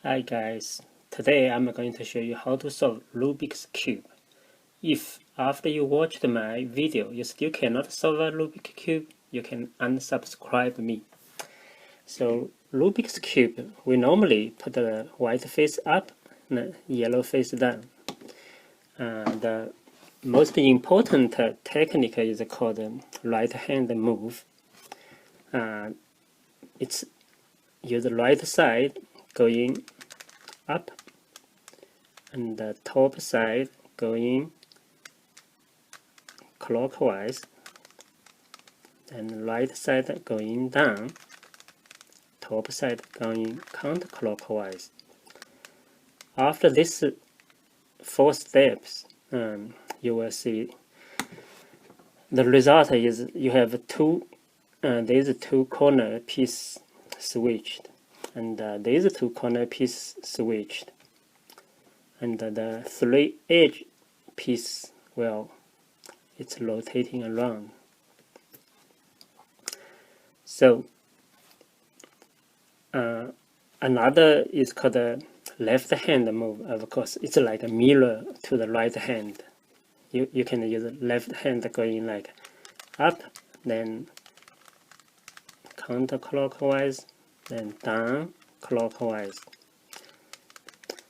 Hi guys, today I'm going to show you how to solve Rubik's Cube. If after you watched my video you still cannot solve a Rubik's Cube, you can unsubscribe me. So Rubik's Cube, we normally put the white face up and the yellow face down. The most important technique is called right hand move. It's use the right side going up and the top side going clockwise and right side going down, top side going counterclockwise. After this 4 steps, you will see the result is you have these 2 corner piece switched, and these 2 corner piece switched, and the 3 edge piece, well, it's rotating around. So another is called a left hand move. Of course, it's like a mirror to the right hand. You can use the left hand going like up, then counterclockwise, then down clockwise.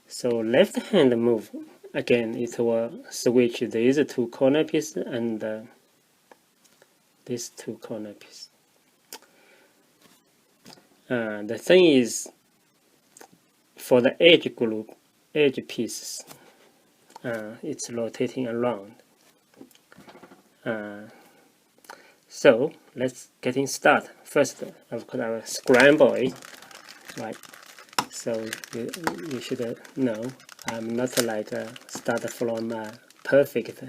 So left hand move, again, it will switch these 2 corner pieces and these 2 corner pieces. The thing is, for the edge pieces, it's rotating around. So let's getting started. First, of course, I will scramble it, right? So you should know I'm not like start from a perfect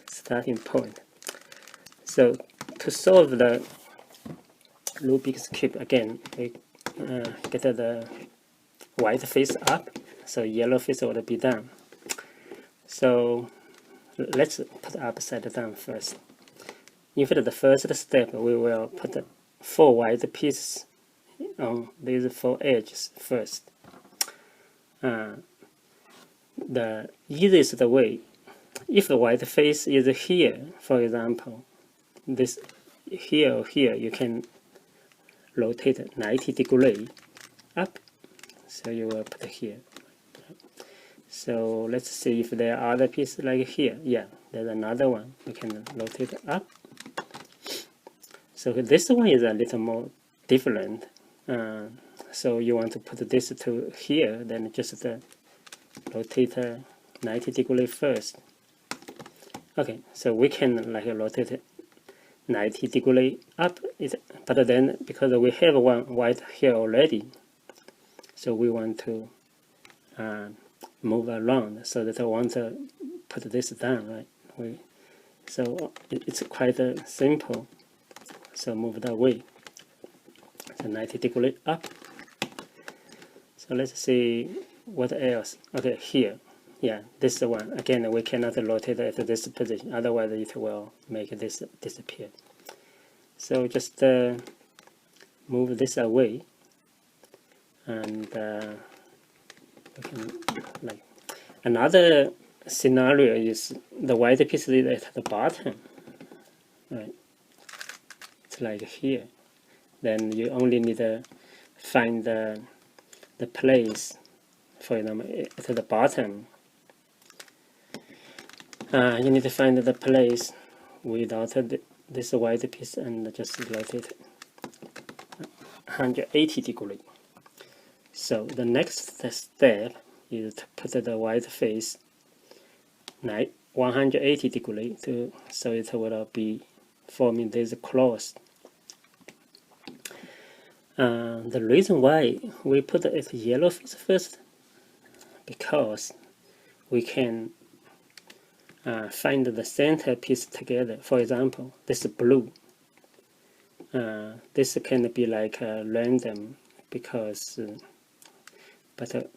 starting point. So to solve the Rubik's Cube, again, we get the white face up, so yellow face will be down. So let's put upside down first. In fact, the first step, we will put 4 white pieces on these 4 edges first. The easiest way, if the white face is here, for example, this here or here, you can rotate 90 degrees up, so you will put here. So let's see if there are other pieces like here. Yeah, there's another one. We can rotate up. So this one is a little more different. So you want to put this to here, then just rotate 90 degrees first. Okay, so we can like rotate 90 degrees up, but then because we have one white here already, so we want to move around, so that I want to put this down, right? So it's quite simple. So move that way. So 90 degrees up. So let's see what else. Okay, here. Yeah, this one. Again, we cannot rotate at this position, otherwise it will make this disappear. So just move this away, and we can like another scenario is the white piece is at the bottom, right? It's like here. Then you only need to find the place, for example, at the bottom. You need to find the place without this white piece and just rotate 180 degrees. So the next step is to put the white face 180 degrees so it will be forming this cross. The reason why we put it yellow face first, because we can find the center piece together. For example, this blue. This can be like random because, but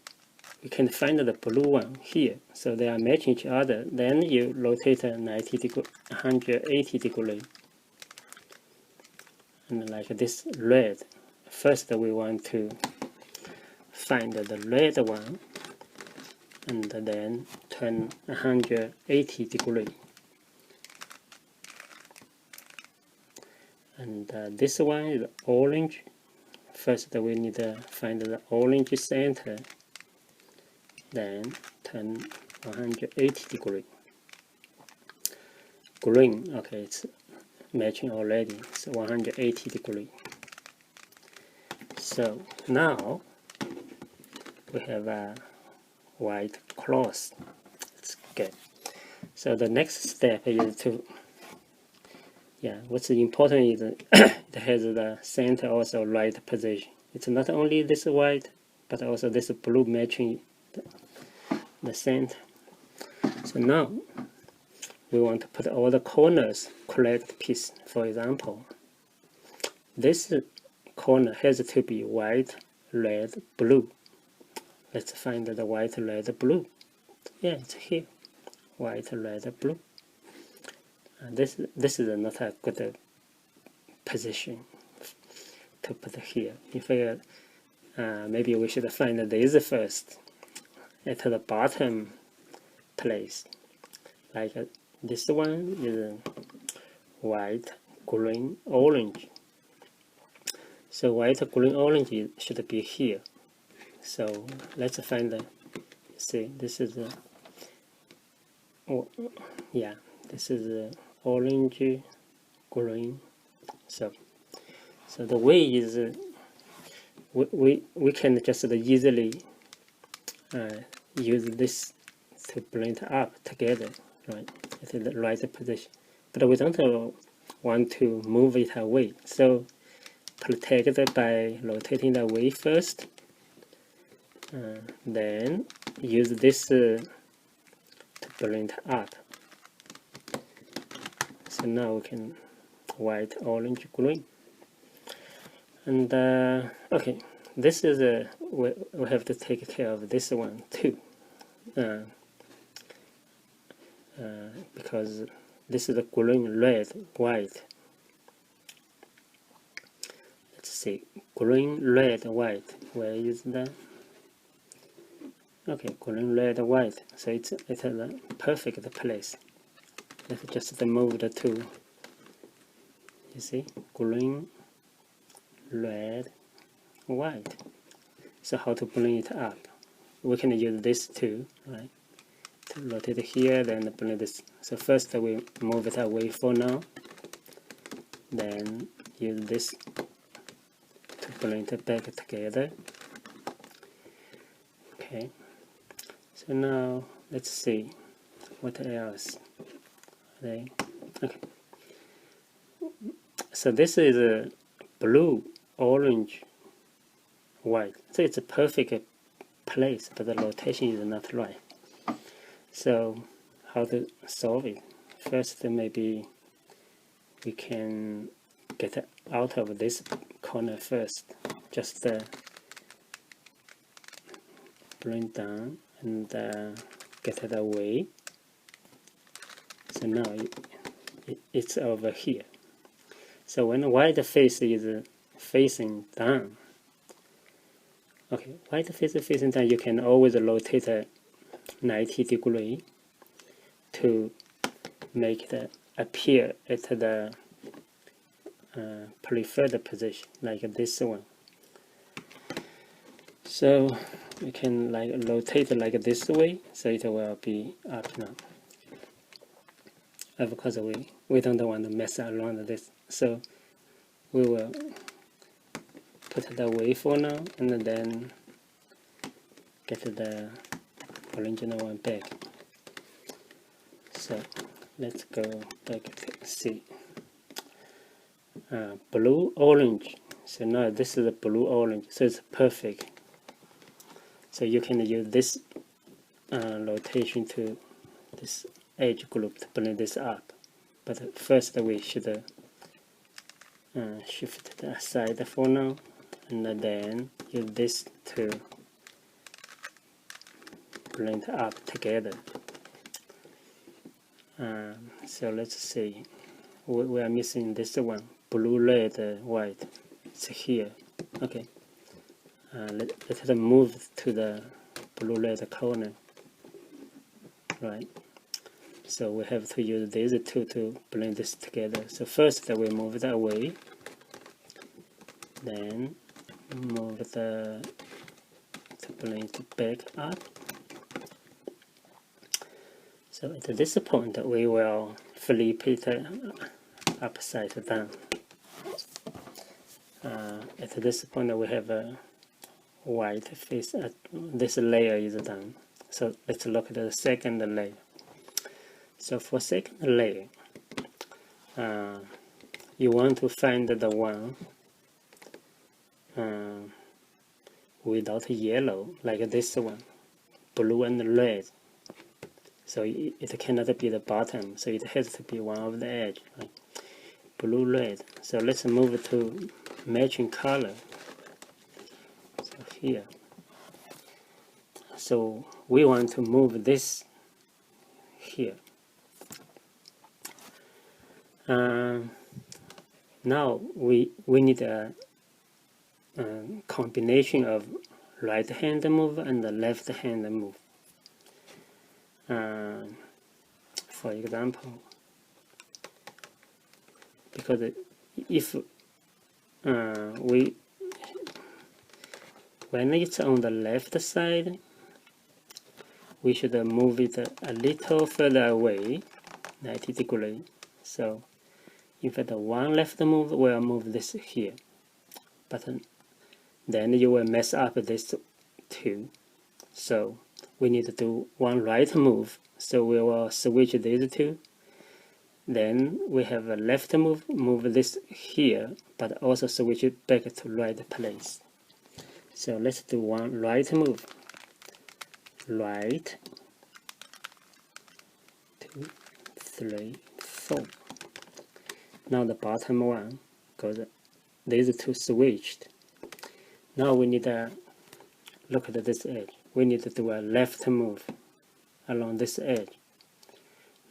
we can find the blue one here. So they are matching each other. Then you rotate 180 degrees, and like this red. First, we want to find the red one and then turn 180 degrees. And this one is orange. First we need to find the orange center, then turn 180 degrees. Green, okay, it's matching already, so 180 degrees. So now we have a white cross. That's good. So the next step is to, what's important is it has the center also right position. It's not only this white, but also this blue matching the center. So now we want to put all the corners correct piece. For example, this corner has to be white, red, blue. Let's find the white, red, blue. Yeah, it's here. White, red, blue. This is not a good position to put here. In fact, maybe we should find this first at the bottom place. Like this one is white, green, orange. So white, green, orange should be here. So let's find the, see, this is this is orange, green. So the way is we can just easily use this to blend up together, right? At the right position, but we don't want to move it away. So protect it by rotating the away first. Then use this to blend up. So now we can white, orange, green. And okay, this is we have to take care of this one too, because this is the green, red, white. Let's see, green, red, white. Where is that? Okay, green, red, white. So it's a perfect place. Let's just move the two. You see, green, red, white. So how to bring it up? We can use this too, right? To rotate it here, then bring this. So first we move it away for now. Then use this to bring it back together. Okay. So now let's see what else. Okay. So this is a blue, orange, white. So it's a perfect place, but the rotation is not right. So how to solve it? First, maybe we can get out of this corner first. Just bring down and get it away. So now it's over here. So when the white face is facing down, okay, white face is facing down, you can always rotate 90 degrees to make it appear at the preferred position, like this one. So we can like rotate it like this way, so it will be up now. Of course, we don't want to mess around with this, so we will put it away for now, and then get the original one back. So let's go back to C. Blue, orange. So now this is a blue, orange, so it's perfect. So you can use this rotation to this edge group to bring this up. But first we should shift it aside for now, and then use this to blend up together. So let's see, we are missing this one, blue, red, white. It's here. Okay, let it move to the blue red corner, right? So we have to use these two to blend this together. So first we move it away, then move the to blend it back up. So at this point we will flip it upside down. At this point we have a white face. This layer is done. So let's look at the second layer. So for second layer, you want to find the one without yellow, like this one, blue and red. So it cannot be the bottom, so it has to be one of the edge, right? Blue, red. So let's move to matching color. So here. So we want to move this here. Now we need a combination of right hand move and the left hand move. For example, because if when it's on the left side, we should move it a little further away, 90 degrees. So if the one left move, we'll move this here, but then you will mess up this two. So we need to do one right move. So we will switch these two. Then we have a left move, move this here, but also switch it back to right place. So let's do one right move. Right, 2, 3, 4. Now the bottom one, because these two switched. Now we need to look at this edge. We need to do a left move along this edge.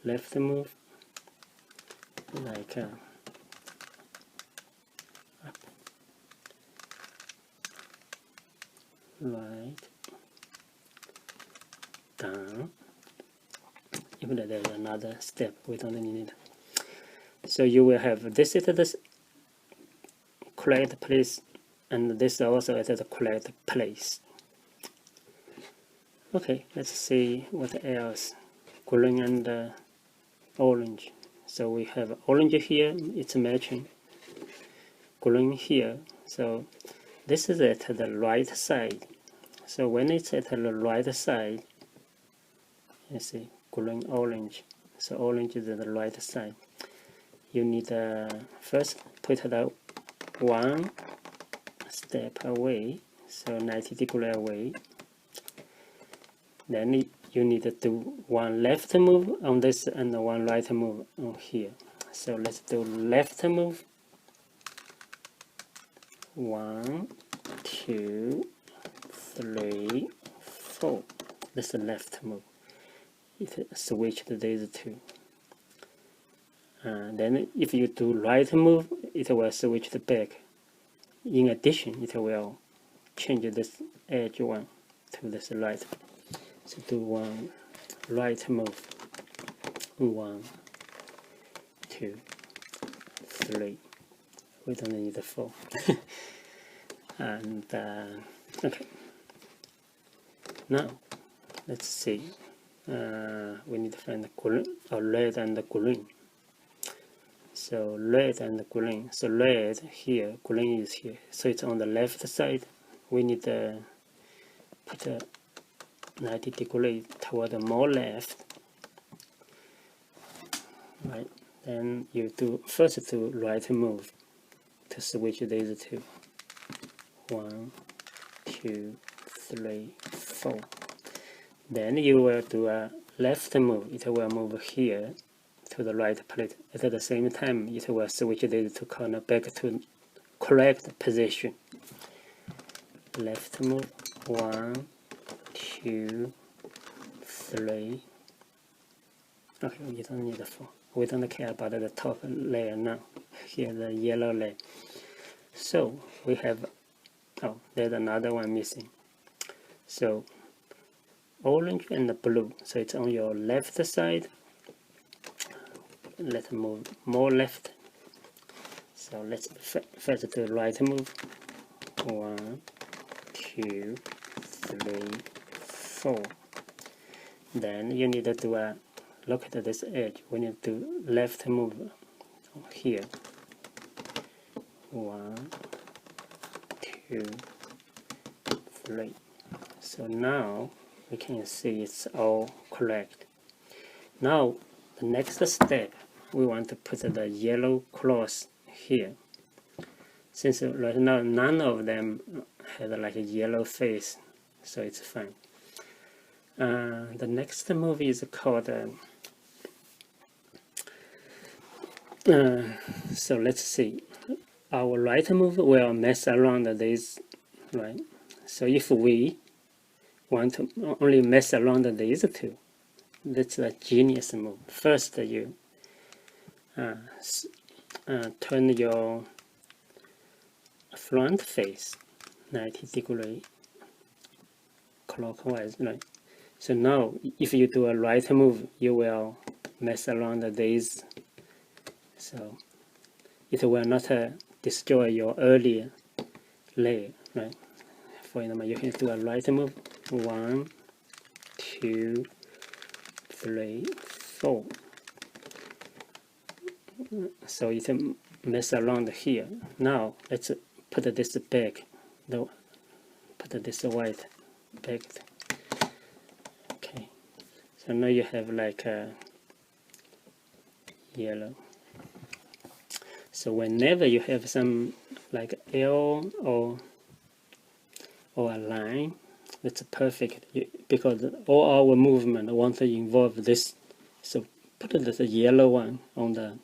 Left move, like up, right, down. Even though there's another step, we don't need it. So you will have this at the correct place, and this also at the correct place. Okay, let's see what else. Green and orange. So we have orange here, it's matching. Green here. So this is at the right side. So when it's at the right side, you see, green, orange. So orange is at the right side. You need first put the one step away, so 90 degrees away. Then you need to do one left move on this and one right move on here. So let's do left move. 1, 2, 3, 4. This is left move. It switched these two. Then if you do right move, it will switch the back. In addition, it will change this edge one to this right. So do one right move. 1, 2, 3. We don't need the 4. And okay. Now let's see. We need to find the green, or red and the green. So red and green. So red here, green is here. So it's on the left side. We need to put a 90 degrees toward the more left. Right. Then you do first do right move to switch these two. 1, 2, 3, 4. Then you will do a left move. It will move here to the right plate. At the same time, it will switch these two corners back to correct position. Left move. 1, 2, 3. Okay, you don't need the 4. We don't care about the top layer now. Here, the yellow layer. So we have Oh, there's another one missing. So orange and blue, so it's on your left side. Let's move more left. So let's first do right move. 1, 2, 3, 4. Then you need to do a look at this edge. We need to left move here. 1, 2, 3. So now we can see it's all correct. Now the next step, we want to put the yellow cross here. Since right now none of them had like a yellow face, so it's fine. The next move is called so let's see. Our right move will mess around this, right? So if we want to only mess around these two, that's a genius move. First, you turn your front face 90 degree clockwise, right? So now, if you do a right move, you will mess around these, so it will not destroy your earlier layer, right? For example, you can do a right move. 1, 2, 3, 4. So you can mess around here. Now let's put this back. Put this white back. Okay. So now you have like a yellow. So whenever you have some like L or a line, that's perfect, because all our movement want to involve this. So put this yellow one on the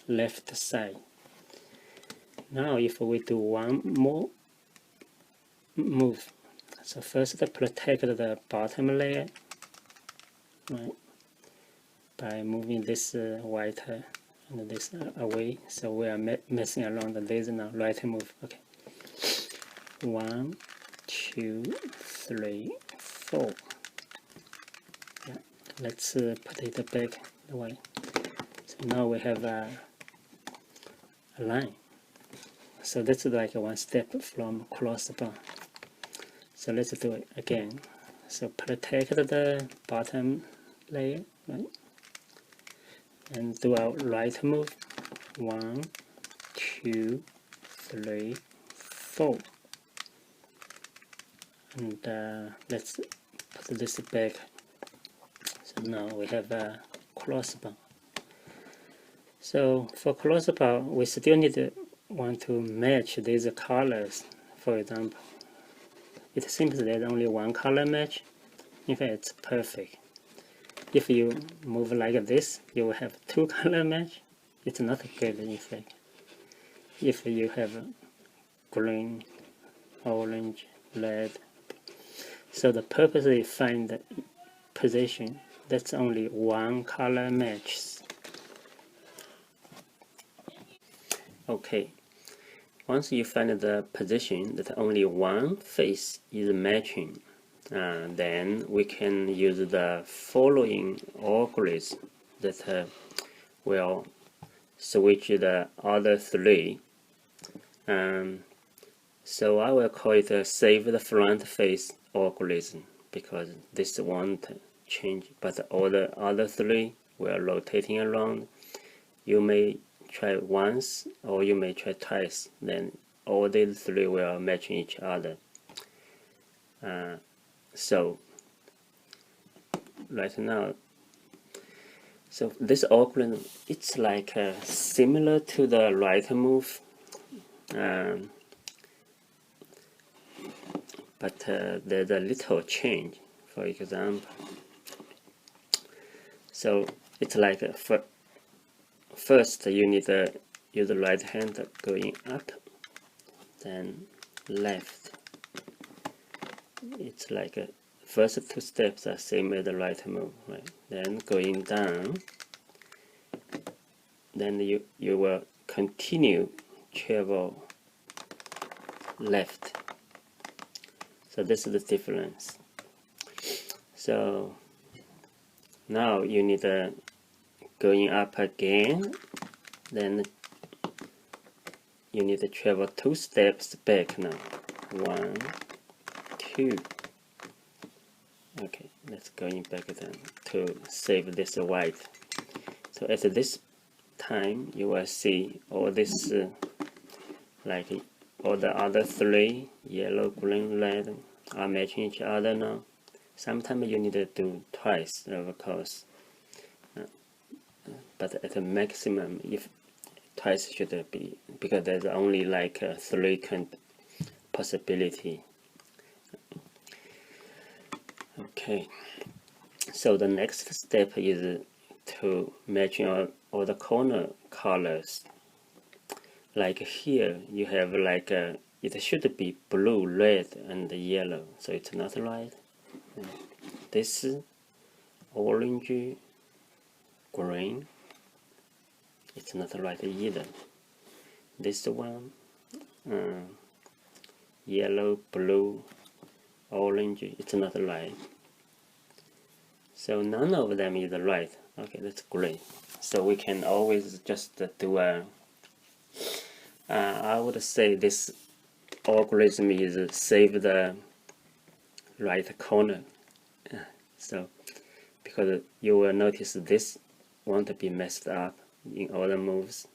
left side. Now if we do one more move, so first protect the bottom layer, right, by moving this white and this away. So we are messing around this now. Right move. Okay. 1, 2, 3, 4. Yeah. Let's put it back the way. So now we have a line. So that's like one step from crossbar. So let's do it again. So protect the bottom layer, right? And do our right move. 1, 2, 3, 4. And let's put this back. So now we have a crossbar. So for crossbar, we still need to want to match these colors. For example, it seems there's only one color match. In fact, it's perfect. If you move like this, you will have two color match. It's not good in fact. If you have green, orange, red, so the purpose is find the position that's only one color matches. Okay, once you find the position that only one face is matching, then we can use the following algorithm that will switch the other three. So I will call it save the front face algorithm, because this won't change, but all the other three will rotating around. You may try once or you may try twice, then all these three will match each other. So right now, so this algorithm, it's like similar to the right move, but there's a little change. For example, so it's like first you need to use the right hand going up, then left. It's like first two steps are same as the right move, right? Then going down, then you will continue travel left. So this is the difference. So now you need going up again, then you need to travel 2 steps back now. 1, 2. Okay, let's going back then to save this white. So at this time you will see all this like all the other 3, yellow, green, red, are matching each other now. Sometimes you need to do twice, of course, but at the maximum, if twice should be, because there's only like 3 possibility. Okay, so the next step is to matching all the corner colors. Like here you have like it should be blue, red, and yellow, so it's not right. This orange, green, it's not right either. This one, yellow, blue, orange, it's not right. So none of them is right. Okay, that's great. So we can always just do a I would say this algorithm is save the right corner. So because you will notice this won't be messed up in all the moves.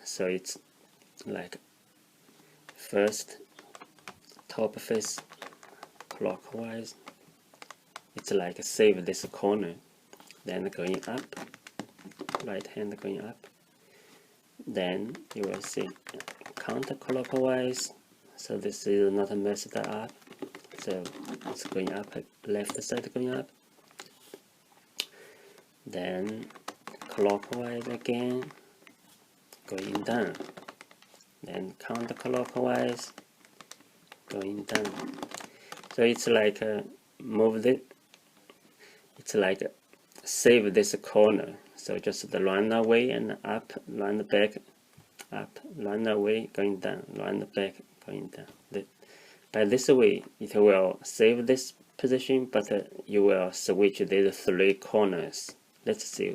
So it's like first top face clockwise. It's like save this corner, then going up, right hand going up. Then you will see counterclockwise, so this is not messed up, so it's going up, left side going up, then clockwise again, going down, then counterclockwise, going down. So it's like move it, it's like save this corner. So just the run away and up, run back, up, run away, going down, run back, going down. By this way, it will save this position, but you will switch these 3 corners. Let's see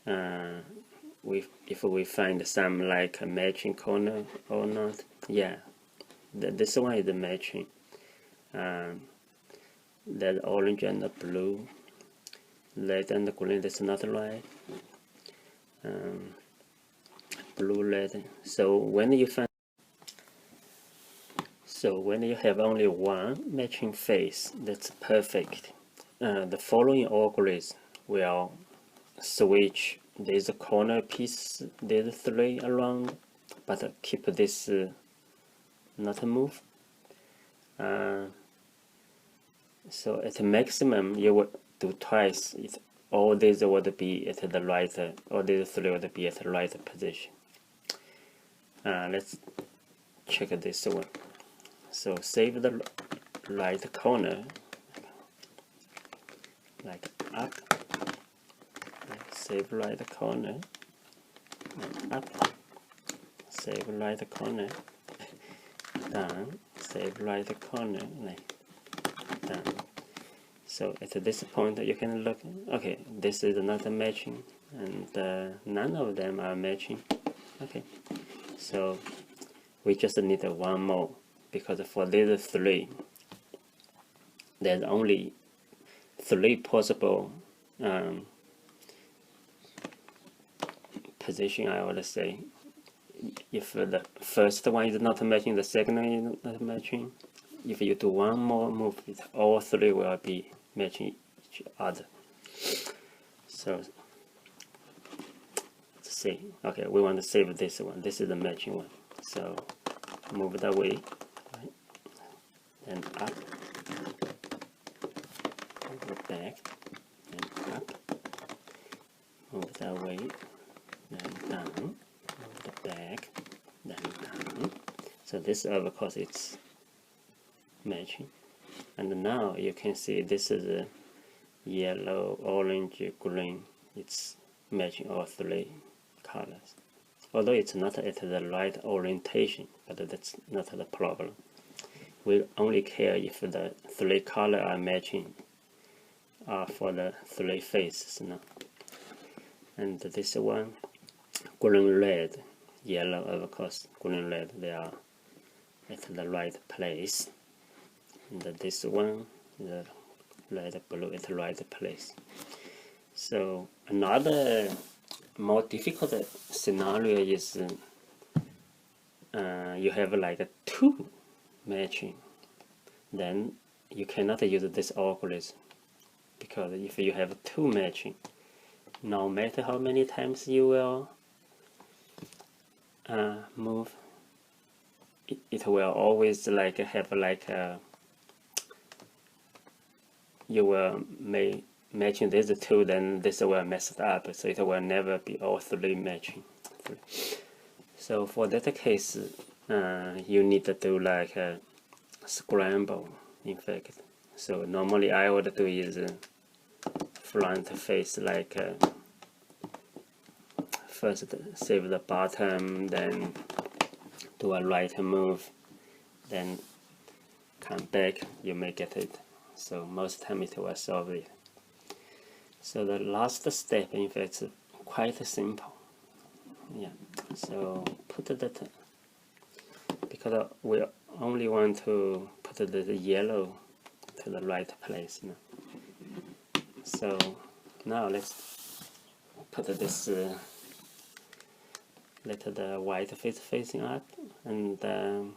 if we find some like a matching corner or not. Yeah, this one is matching. That orange and the blue, red and the green, that's not right. Blue, red. So when you have only one matching face, that's perfect. The following algorithm will switch these corner pieces, these 3 around, but keep this not move. So at maximum you would do twice. All these would be at the right, all these 3 would be at the right position. Let's check this one. So save the right corner, like up, save right corner, and up, save right corner, down, save right corner, like down. So at this point you can look, okay, this is not matching, and none of them are matching. Okay, so we just need one more, because for these 3 there's only 3 possible position, I would say. If the first one is not matching, the second one is not matching, if you do one more move, all 3 will be matching each other. So let's see. Okay, we want to save this one. This is the matching one. So move that way, right? And up, move back, and up, move that way, then down, move the back, then down. So this, of course, it's matching. And now you can see this is a yellow, orange, green. It's matching all 3 colors. although it's not at the right orientation, but that's not the problem. We only care if the 3 colors are matching for the 3 faces now. And this one, green, red, yellow, of course, green, red, they are at the right place. And this one, the red, blue at the right place. So another more difficult scenario is you have like 2 matching. Then you cannot use this algorithm, because if you have 2 matching, no matter how many times you will move, it will always like have like you will matching these 2, then this will mess up, so it will never be all 3 matching. So for that case, you need to do like a scramble, in fact. So normally I would do is front face, like first save the bottom, then do a right move, then come back, you may get it. So most time it will solve it. So the last step, in fact, is quite simple. Yeah. So put that, because we only want to put the yellow to the right place now. So now let's put this, let the white face facing up, and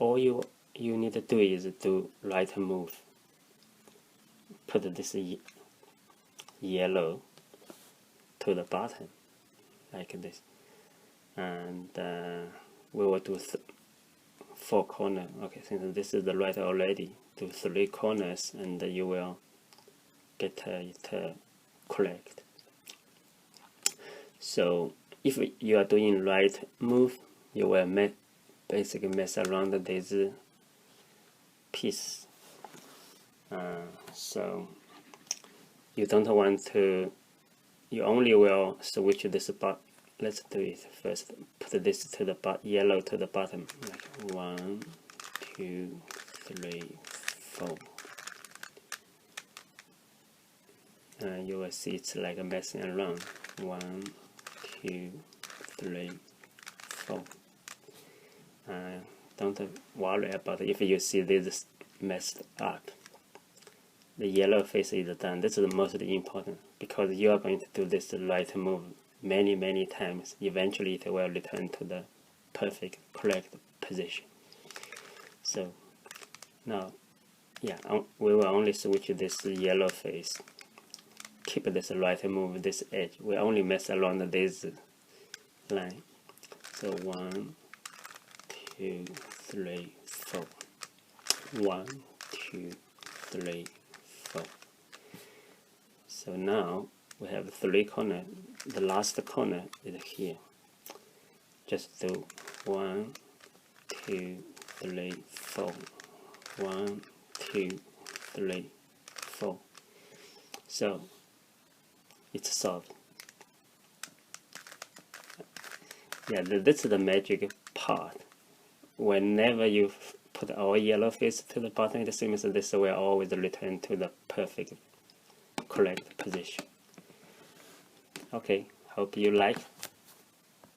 all you need to do is do right move. Put this yellow to the bottom, like this, and we will do 4 corners. Okay, since this is the right already, do 3 corners, and you will get it correct. So if you are doing right move, you will basically mess around this piece. So you don't want to, you only will switch this bot. Let's do it first. Put this to the yellow to the bottom, like 1, 2, 3, 4. You will see it's like messing around. 1, 2, 3, 4. Don't worry about it if you see this messed up. The yellow face is done. This is the most important, because you are going to do this right move many times. Eventually it will return to the perfect, correct position. So now, yeah, we will only switch this yellow face. Keep this right move, this edge. We only mess around this line. So 1, 2, 3, 4. 1, 2, 3, 4. So now we have 3 corners. The last corner is here. Just do 1, 2, 3, 4. 1, 2, 3, 4. So it's solved. Yeah, this is the magic part. Whenever you put all yellow face to the bottom, it seems that this will always return to the perfect, correct position. Okay, hope you like.